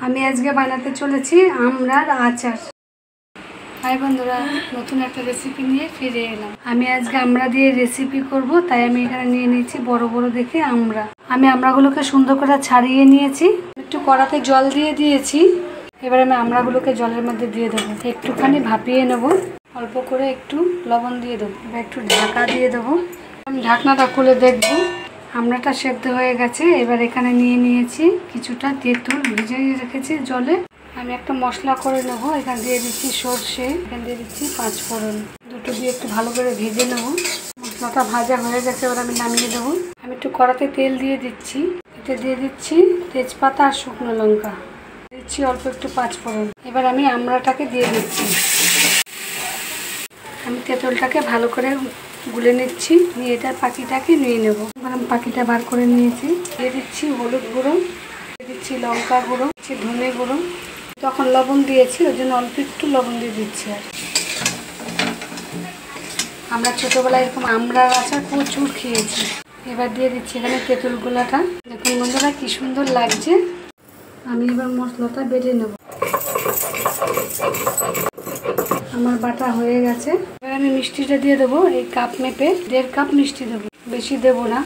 আমি আজকে বানাতে চলেছি আমড়ার আচার। হাই বন্ধুরা, নতুন একটা রেসিপি নিয়ে ফিরে এলাম। আমি আজকে আমড়া দিয়ে রেসিপি করব, তাই আমি এখানে নিয়ে নিয়েছি বড় বড় দেখে আমড়া। আমি আমড়াগুলোকে সুন্দর করে ছাড়িয়ে নিয়েছি, একটু কড়াতে জল দিয়ে দিয়েছি। এবার আমি আমড়াগুলোকে জলের মধ্যে দিয়ে দেবো, একটুখানি ভাপিয়ে নেব। অল্প করে একটু লবণ দিয়ে দেবো, এবার একটু ঢাকা দিয়ে দেবো। আমি ঢাকনাটা খুলে দেখবো আমড়াটা সেদ্ধ হয়ে গেছে। এবার এখানে নিয়ে নিয়েছি কিছুটা তেঁতুল, ভিজিয়ে রেখেছি জলে। আমি একটা মশলা করে নেব। এখানে দিয়ে দিচ্ছি সর্ষে, এখানে দিয়ে দিচ্ছি পাঁচফোড়ন, দুটো দিয়ে একটু ভালো করে ভেজে নেব। মশলাটা ভাজা হয়ে গেছে, এবার আমি নামিয়ে দেবো। আমি একটু কড়াতে তেল দিয়ে দিচ্ছি, এতে দিয়ে দিচ্ছি তেজপাতা আর শুকনো লঙ্কা, দিচ্ছি অল্প একটু পাঁচফোড়ন। এবার আমি আমড়াটাকে দিয়ে দিচ্ছি। আমি তেঁতুলটাকে ভালো করে গুলে নিচ্ছি, নিয়ে এটার পাখিটাকে নিয়ে নেব। এবার আমি পাখিটা বার করে নিয়েছি। দিয়ে দিচ্ছি হলুদ গুঁড়ো, দিয়ে দিচ্ছি লঙ্কা গুঁড়ো, দিচ্ছি ধনে গুঁড়ো। তখন লবণ দিয়েছি, ওই জন্য অল্প একটু লবণ দিয়ে দিচ্ছি। আর আমরা ছোটোবেলায় এরকম আমড়ার আচার প্রচুর খেয়েছি। এবার দিয়ে দিচ্ছি এখানে তেঁতুল গোলাটা। দেখুন বন্ধুরা কি সুন্দর লাগছে। আমি এবার মশলাটা বেটে নেব। আমার বাটা হয়ে গেছে। এবার আমি মিষ্টিটা দিয়ে দেবো। এই কাপ মেপে 1.5 কাপ মিষ্টি দেবো, বেশি দেবো না।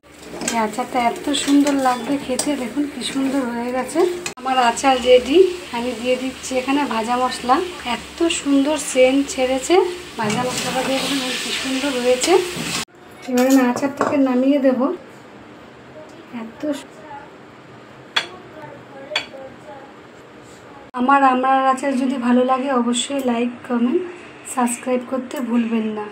এই আচারটা এত সুন্দর লাগবে খেতে, দেখুন কি সুন্দর হয়ে গেছে। আমার আচার রেডি। আমি দিয়ে দিচ্ছি এখানে ভাজা মশলা। এত সুন্দর সেন্ট ছেড়েছে ভাজা মশলাটা দিয়ে, দেখুন কি সুন্দর হয়েছে। এবার আমি আচারটাকে নামিয়ে দেবো। আমার আমড়ার আচার যদি ভালো লাগে অবশ্যই লাইক, কমেন্ট, সাবস্ক্রাইব করতে ভুলবেন না।